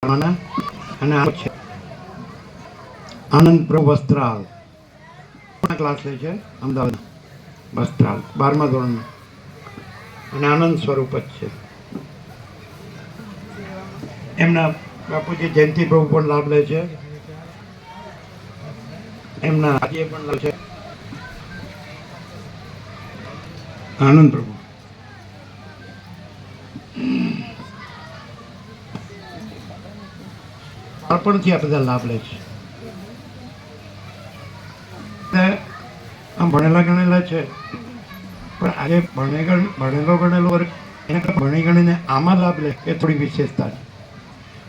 અને આનંદ પ્રભુ વસ્ત્રાલ ક્લાસ લે છે અમદાવાદ વસ્ત્રાલ 12મા ધોરણનો અને આનંદ સ્વરૂપ જ છે. એમના બાપુજી જયંતિ પ્રભુ પણ લાભ લે છે. એમના આજે પણ લે છે આનંદ પ્રભુ. બાળપણથી આ બધા લાભ લે છે. આમ ભણેલા ગણેલા છે પણ આજે ભણેલો ગણેલો વર્ગ એને ભણી ગણીને આમાં લાભ લે એ થોડી વિશેષતા છે.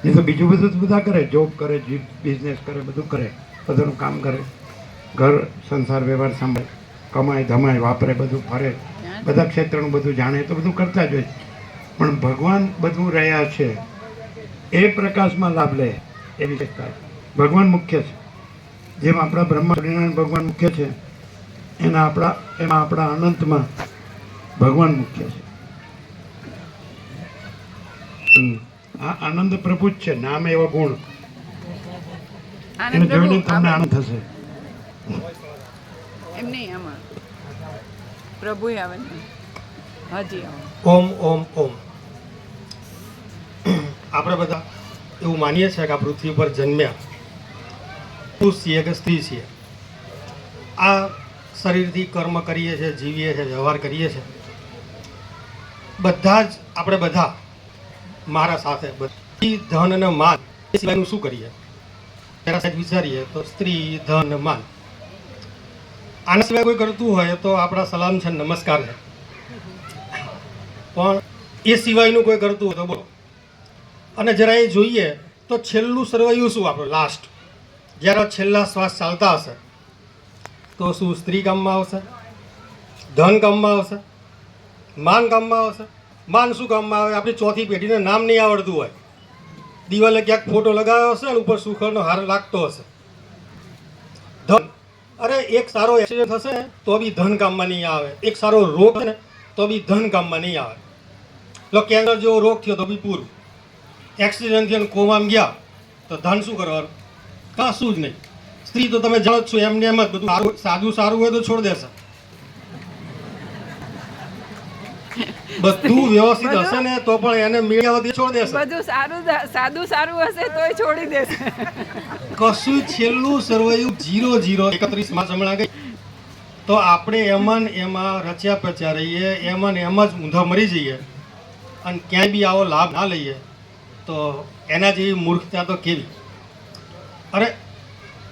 નહીં તો બીજું બધું બધા કરે, જોબ કરે, બિઝનેસ કરે, બધું કરે, બધાનું કામ કરે, ઘર સંસાર વ્યવહાર સાંભળે, કમાય ધમાય વાપરે, બધું ફરે, બધા ક્ષેત્રનું બધું જાણે તો બધું કરતા જ હોય. પણ ભગવાન બધું રહ્યા છે એ પ્રકાશમાં લાભ લે એ વિશેષતા છે. ભગવાન મુખ્ય છે. જેમ આપણા બ્રહ્મા સ્વામિનારાયણ ભગવાન મુખ્ય છે એમાં આપણા અનંતમાં ભગવાન મુખ્ય છે. આ આનંદ પ્રભુ જ છે, નામ એવા ગુણ એને જોઈને તમને આનંદ થશે. એમ નહીં આમાં પ્રભુ આવે હજી ઓમ ઓમ ઓમ. આપણે બધા એવું માનીએ છીએ કે આ પૃથ્વી પર જન્મ્યા પુરુષ છીએ કે સ્ત્રી છીએ, આ શરીરથી કર્મ કરીએ છીએ, જીવીએ છીએ, વ્યવહાર કરીએ છીએ. બધા જ આપણે બધા મારા સાથે બધી ધન અને માન એ સિવાયનું શું કરીએ? તેના સાહેબ વિચારીએ તો સ્ત્રી, ધન, માન, આના સિવાય કોઈ કરતું હોય તો આપણા સલામ છે, નમસ્કાર છે. પણ એ સિવાયનું કોઈ કરતું હોય તો બોલો. અને જરા એ જોઈએ તો છેલ્લું સર્વૈયું શું આપણું લાસ્ટ, જ્યારે છેલ્લા શ્વાસ ચાલતા હશે તો શું સ્ત્રી કામમાં આવશે? ધન કામમાં આવશે? માન કામમાં આવશે? માન શું કામમાં આવે? આપણી ચોથી પેઢીને નામ નહીં આવડતું હોય, દિવાલે ક્યાંક ફોટો લગાવ્યો હશે અને ઉપર સુખરનો હાર લાગતો હશે. ધન, અરે એક સારો એક્સિડન્ટ થશે તો બી ધન કામમાં નહીં આવે. એક સારો રોગ છે ને તો બી ધન કામમાં નહીં આવે. એટલે કેન્સર જેવો રોગ થયો તો બી પૂરું. એક્સિડન્ટ થયો કોમામાં ગયા તો ધન શું કરવાનું? કશું જ નહીં. સ્ત્રી તો તમે જાણો જ છો, એમને એમ જ બધું સારું હોય તો છોડી દેશે. બધું વ્યવસ્થિત હશે ને તો પણ એને મેળવતી છોડી દેશે. બધું સારું હશે તોય છોડી દેશે. કશું છેલ્લું સર્વૈયું 0031 હમણાં ગઈ તો આપણે એમાં રચ્યા પચ્યા રહીએ, એમ જ ઊંધા મરી જઈએ અને ક્યાંય બી આવો લાભ ના લઈએ તો એના જેવી મૂર્ખતા તો કેવી? અરે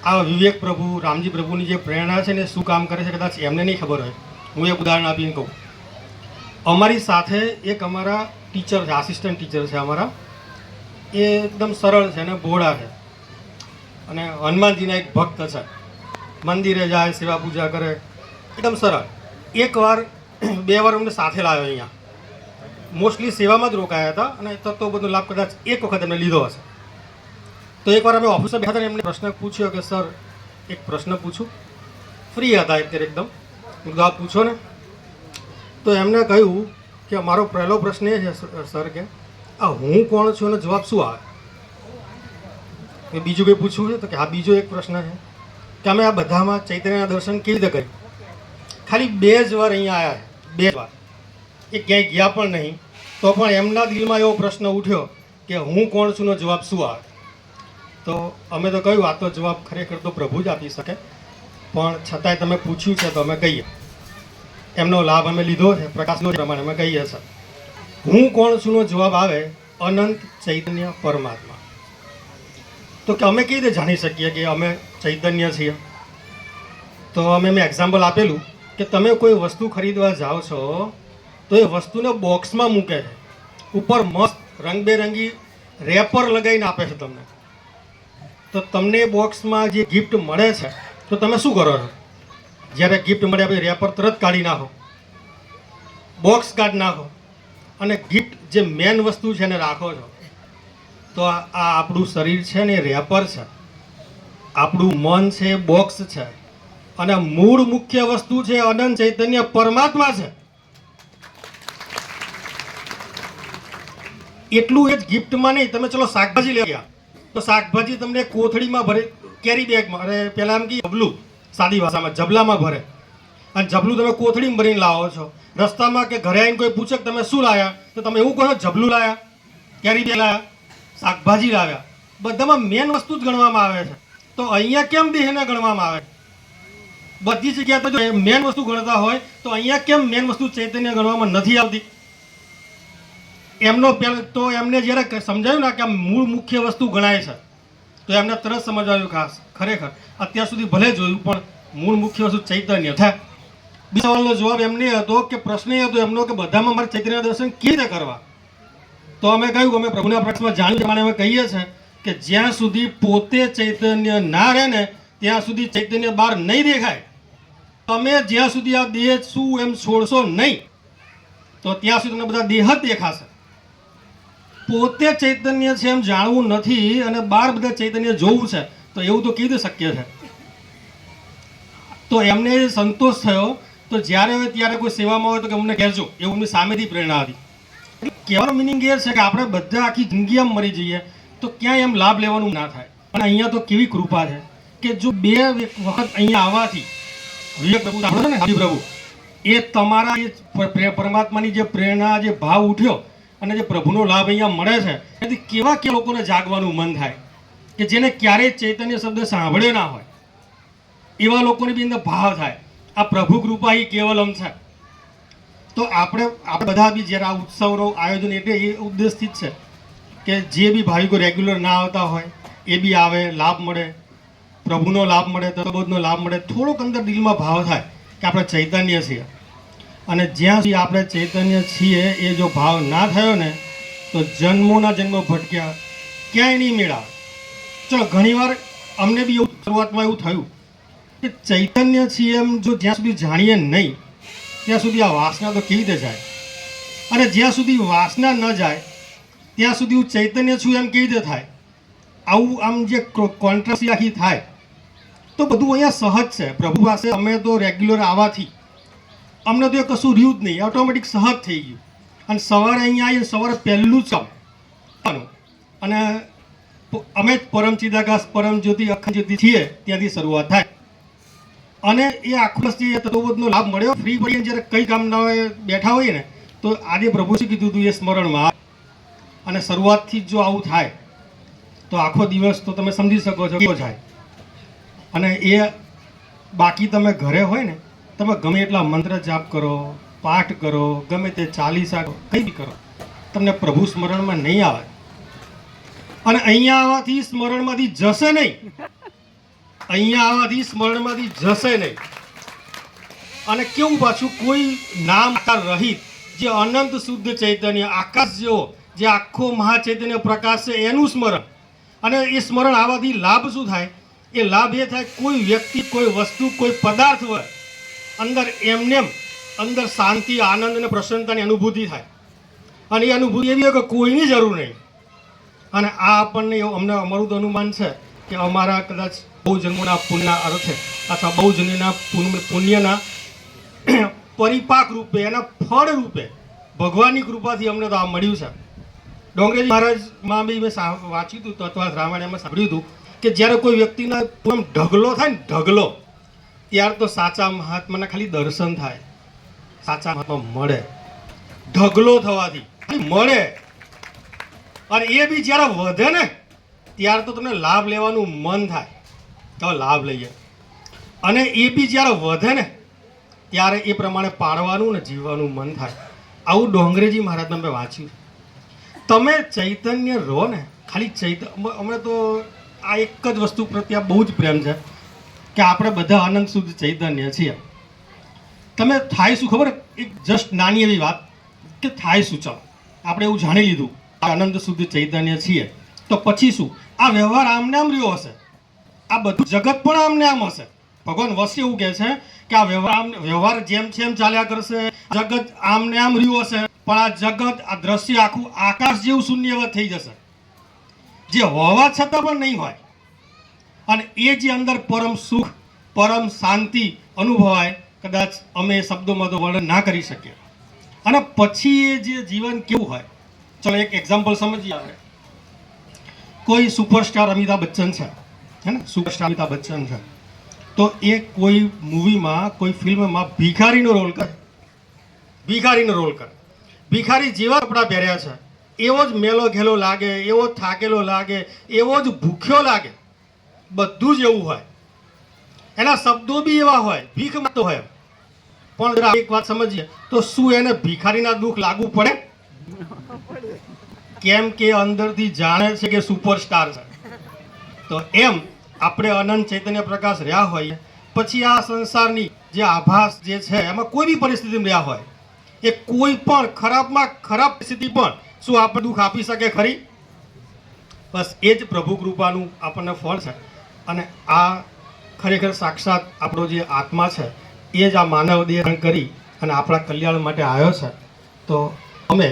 આ વિવેક પ્રભુ, રામજી પ્રભુની જે પ્રેરણા છે ને શું કામ કરે છે કદાચ એમને નહીં ખબર હોય. હું એક ઉદાહરણ આપીને કહું. અમારી સાથે એક અમારા ટીચર છે, આસિસ્ટન્ટ ટીચર છે અમારા. એ એકદમ સરળ છે અને ભોળા છે અને હનુમાનજીના એક ભક્ત છે. મંદિરે જાય, સેવા પૂજા કરે, એકદમ સરળ. એકવાર 2 વાર અમને સાથે લાવ્યો અહીંયા. મોસ્ટલી સેવામાં જ રોકાયા હતા અને તત્વ બધો લાભ કદાચ એક વખત એમને લીધો હશે. તો એકવાર અમે ઓફિસમાં બેઠા હતા, એમને પ્રશ્ન પૂછ્યો કે સર એક પ્રશ્ન પૂછું. ફ્રી હતા અત્યારે એકદમ. કીધું આપ પૂછો ને. તો એમને કહ્યું કે મારો પહેલો પ્રશ્ન એ છે સર કે આ હું કોણ છું એનો જવાબ શું આવે? બીજું કંઈ પૂછવું છે? તો કે હા બીજો એક પ્રશ્ન છે કે અમે આ બધામાં ચૈતન્યના દર્શન કેવી રીતે કર્યું? ખાલી 2 જ વાર અહીંયા આવ્યા, 2 વાર, એ ક્યાંય ગયા પણ નહીં. તો પણ એમના દિલમાં એવો પ્રશ્ન ઉઠ્યો કે હું કોણ છું નો જવાબ શું આવે? તો અમે તો કહ્યું આ તો જવાબ ખરેખર તો પ્રભુ જ આપી શકે, પણ છતાંય તમે પૂછ્યું છે તો અમે કહીએ. એમનો લાભ અમે લીધો છે, પ્રકાશનો પ્રમાણે અમે કહીએ છીએ. હું કોણ છું નો જવાબ આવે અનંત ચૈતન્ય પરમાત્મા. તો કે અમે કેવી રીતે જાણી શકીએ કે અમે ચૈતન્ય છીએ? તો મેં એક્ઝામ્પલ આપેલું કે તમે કોઈ વસ્તુ ખરીદવા જાઓ છો તો એ વસ્તુને બોક્સમાં મૂકે છે, ઉપર મસ્ત રંગબેરંગી રેપર લગાવીને આપે છે તમને. તો તમને બોક્સમાં જે ગિફ્ટ મળે છે તો તમે શું કરો છો? જ્યારે ગિફ્ટ મળે આપણે રેપર તરત કાઢી નાખો, બોક્સ કાઢી નાખો અને ગિફ્ટ જે મેન વસ્તુ છે એને રાખો છો. તો આ આપણું શરીર છે ને એ રેપર છે, આપણું મન છે એ બોક્સ છે અને મૂળ મુખ્ય વસ્તુ છે અનંત ચૈતન્ય પરમાત્મા છે. એટલું એ જ ગિફ્ટમાં નહીં, તમે ચલો શાકભાજી લઈ ગયા તો શાકભાજી તમને કોથળીમાં ભરે, કેરી બેગમાં, અરે પહેલાં એમ કે જબલું, સાદી ભાષામાં જબલામાં ભરે, અને જબલું તમે કોથળીમાં ભરીને લાવો છો. રસ્તામાં કે ઘરે આવીને કોઈ પૂછે કે તમે શું લાવ્યા, તો તમે એવું કહો છો જબલું લાવ્યા, કેરી બેગ લાવ્યા, શાકભાજી લાવ્યા. બધામાં મેન વસ્તુ જ ગણવામાં આવે છે. તો અહીંયા કેમ દેહને ગણવામાં આવે? બધી જગ્યાએ તો જો મેન વસ્તુ ગણતા હોય તો અહીંયા કેમ મેન વસ્તુ ચૈતન્ય ગણવામાં નથી આવતી? એમનો પહેલાં તો એમને જ્યારે સમજાયું ને કે આ મૂળ મુખ્ય વસ્તુ ગણાય છે, તો એમને તરત સમજાવ્યું ખાસ ખરેખર અત્યાર સુધી ભલે જોયું પણ મૂળ મુખ્ય વસ્તુ ચૈતન્ય થાય. બીજા સવાલનો જવાબ એમને હતો કે પ્રશ્ન એ હતો એમનો કે બધામાં મારે ચૈતન્ય દર્શન કેવી રીતે કરવા? તો અમે કહ્યું, અમે પ્રભુના પ્રશ્નમાં જાણ્યું પ્રમાણે અમે કહીએ છીએ કે જ્યાં સુધી પોતે ચૈતન્ય ના રહે ને ત્યાં સુધી ચૈતન્ય બહાર નહીં દેખાય. તમે જ્યાં સુધી આ દેહ શું એમ છોડશો નહીં તો ત્યાં સુધી તમને બધા દેહ જ દેખાશે. પોતે ચૈતન્ય છે એમ જાણવું નથી અને બહાર બધા ચૈતન્ય જોવું છે, તો એવું તો કેવી રીતે શક્ય છે? તો એમને સંતોષ થયો. તો જ્યારે હોય ત્યારે કોઈ સેવામાં હોય તો કે અમને કહેજો, એવું એમની સામેથી પ્રેરણા હતી. કહેવાનો મિનિંગ એ છે કે આપણે બધા આખી જિંદગી આમ મરી જઈએ તો ક્યાંય એમ લાભ લેવાનું ના થાય. પણ અહીંયા તો કેવી કૃપા છે કે જો 2 વખત અહીંયા આવવાથી વિવેક પ્રભુ સાંભળો ને, પ્રભુ એ તમારા એ પરમાત્માની જે પ્રેરણા, જે ભાવ ઉઠ્યો અને જે પ્રભુનો લાભ અહીંયા મળે છે, એથી કેવા કે લોકોને જાગવાનું મન થાય કે જેને ક્યારેય ચૈતન્ય શબ્દ સાંભળ્યો ના હોય એવા લોકોને બી અંદર ભાવ થાય. આ પ્રભુ કૃપા એ કેવલમ છે. તો આપણે બધા બી જ્યારે આ ઉત્સવનો આયોજન એટલે એ ઉદ્દેશથી જ છે કે જે બી ભાવિકો રેગ્યુલર ના આવતા હોય એ બી આવે, લાભ મળે, પ્રભુનો લાભ મળે, તત્વબોધનો લાભ મળે. થોડોક અંદર દિલમાં ભાવ થાય કે આપણે ચૈતન્ય છીએ. અને જ્યાં સુધી આપણે ચૈતન્ય છીએ એ જો ભાવ ના થયો ને તો જન્મોના જન્મો ભટક્યા, ક્યાંય નહીં મેળાવે. ચલો ઘણીવાર અમને બી એવું શરૂઆતમાં એવું થયું કે ચૈતન્ય છીએ એમ જો જ્યાં સુધી જાણીએ નહીં ત્યાં સુધી આ વાસના તો કેવી રીતે જાય? અને જ્યાં સુધી વાસના ન જાય ત્યાં સુધી હું ચૈતન્ય છું એમ કેવી રીતે થાય? આવું આમ જે કોન્ટ્રાસ્ટ આખી થાય તો બધું અહીંયા સહજ છે. પ્રભુ પાસે અમે તો રેગ્યુલર આવવાથી અમને તો એ કશું રહ્યું જ નહીં, ઓટોમેટિક સહજ થઈ ગયું. અને સવારે અહીંયા આવીને સવારે પહેલું જ કામ અને અમે જ પરમ ચિદાકાશ, પરમ જ્યોતિ, અખંડ જ્યોતિ છીએ ત્યાંથી શરૂઆત થાય. અને એ આખો વર્ષ જે તત્વબોધનો લાભ મળ્યો ફ્રી પડીને જ્યારે કંઈ કામ ના હોય બેઠા હોઈએ ને તો આજે પ્રભુ શું કીધું હતું એ સ્મરણમાં આવે. અને શરૂઆતથી જ જો આવું થાય તો આખો દિવસ તો તમે સમજી શકો છો કેવો જાય. અને એ બાકી તમે ઘરે હોય ને તમે ગમે એટલા મંત્ર જાપ કરો, પાઠ કરો, ગમે તે ચાલીસા કંઈ બી કરો, તમને પ્રભુ સ્મરણમાં નહીં આવે. અને અહીંયા આવવાથી સ્મરણમાંથી જશે નહીં, અહીંયા આવવાથી સ્મરણમાંથી જશે નહીં. અને કેવું પાછું કોઈ નામ આકાર રહિત જે અનંત શુદ્ધ ચૈતન્ય આકાશ જેવો જે આખો મહાચૈતન્ય પ્રકાશ છે એનું સ્મરણ. અને એ સ્મરણ આવવાથી લાભ શું થાય? એ લાભ એ થાય કોઈ વ્યક્તિ, કોઈ વસ્તુ, કોઈ પદાર્થ હોય અંદર એમને અંદર શાંતિ, આનંદ અને પ્રસન્નતાની અનુભૂતિ થાય. અને એ અનુભૂતિ એવી હોય કે કોઈની જરૂર નહીં. અને આ આપણને અમને અમારું તો અનુમાન છે કે અમારા કદાચ બહુ જન્મોના પુણ્યના અર્થે અથવા બહુ જન્મના પુણ્યના પરિપાક રૂપે, એના ફળ રૂપે ભગવાનની કૃપાથી અમને તો આ મળ્યું છે. ડોંગરેજી મહારાજમાં બી મેં વાંચ્યું હતું, તત્વાર્થ રામાયણમાં સાંભળ્યું હતું કે જ્યારે કોઈ વ્યક્તિના આમ ઢગલો થાય ને, ઢગલો, ત્યાર તો સાચા મહાત્માના ખાલી દર્શન થાય, સાચા મહાત્મા મળે. ઢગલો થવાથી મળે. અને એ બી જ્યારે વધે ને ત્યારે તો તમને લાભ લેવાનું મન થાય, તો લાભ લઈએ. અને એ બી જ્યારે વધે ને ત્યારે એ પ્રમાણે પાડવાનું ને જીવવાનું મન થાય. આવું ડોંગરેજી મહારાજને મેં વાંચ્યું. તમે ચૈતન્ય રહો ને, ખાલી અમે તો આ એક જ વસ્તુ પ્રત્યે બહુ જ પ્રેમ છે કે આપણે બધા અનંત શુદ્ધ ચૈતન્ય છીએ. તમે થાય શું ખબર? એક જસ્ટ નાની એવી વાત કે થાય શું, ચાલો આપણે એવું જાણી લીધું અનંત શુદ્ધ ચૈતન્ય છીએ, તો પછી શું? આ વ્યવહાર આમને આમ રહ્યો હશે, આ બધું જગત પણ આમને આમ હશે. ભગવાન વસ્તુ એવું કહે છે કે આ વ્યવહાર જેમ છે એમ ચાલ્યા કરશે, જગત આમને આમ રહ્યું હશે, પણ આ જગત, આ દ્રશ્ય આખું આકાશ જેવું શૂન્યવત થઈ જશે, જે હોવા છતાં પણ નહીં હોય. અને એ જે અંદર પરમ સુખ, પરમ શાંતિ અનુભવાય, કદાચ અમે શબ્દોમાં તો વર્ણન ના કરી શકીએ. અને પછી એ જે જીવન કેવું હોય ચલો એક એક્ઝામ્પલ સમજીએ આપણે. કોઈ સુપરસ્ટાર અમિતાભ બચ્ચન છે, હે ને, સુપરસ્ટાર અમિતાભ બચ્ચન છે, તો એ કોઈ મૂવીમાં કોઈ ફિલ્મમાં ભિખારીનો રોલ કરે. ભિખારીનો રોલ કરે. ભિખારી જેવા કપડાં પહેર્યા છે એવો જ મેલો ઘેલો લાગે, એવો જ થાકેલો લાગે, એવો જ ભૂખ્યો લાગે, બધું જ એવું હોય. એના શબ્દો બી એવા હોય, ભીખ માંગતો હોય. પણ જરા એક વાત સમજીએ તો શું એને ભિખારીના દુઃખ લાગુ પડે? કેમ કે અંદરથી જાણે છે કે સુપરસ્ટાર છે. તો એમ આપણે અનંત ચૈતન્ય પ્રકાશ રહ્યા હોઈએ, પછી આ સંસારની જે આભાસ જે છે એમાં કોઈ બી પરિસ્થિતિમાં રહ્યા હોય, એ કોઈ પણ ખરાબમાં ખરાબ પરિસ્થિતિ પણ શું આપણે દુઃખ આપી શકે ખરી? બસ એ જ પ્રભુ કૃપાનું આપણને ફળ છે. અને આ ખરેખર સાક્ષાત આપણો જે આત્મા છે એ જ આ માનવ દેહ ધારણ કરી અને આપણા કલ્યાણ માટે આવ્યો છે. તો અમે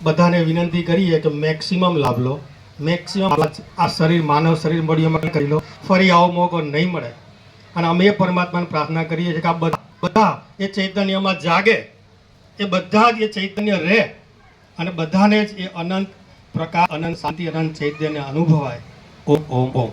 બધાને વિનંતી કરીએ કે મેક્સિમમ લાભ લો, મેક્સિમમ આ શરીર, માનવ શરીર મળ્યું એમાં કરી લો, ફરી આવો મોકો નહીં મળે. અને અમે એ પરમાત્માને પ્રાર્થના કરીએ છીએ કે આ બધા એ ચૈતન્યમાં જાગે, એ બધા જ એ ચૈતન્ય રહે અને બધાને જ એ અનંત પ્રકાશ, અનંત શાંતિ, અનંત ચૈતન્ય અનુભવાય. ઓમ ઓમ ઓમ.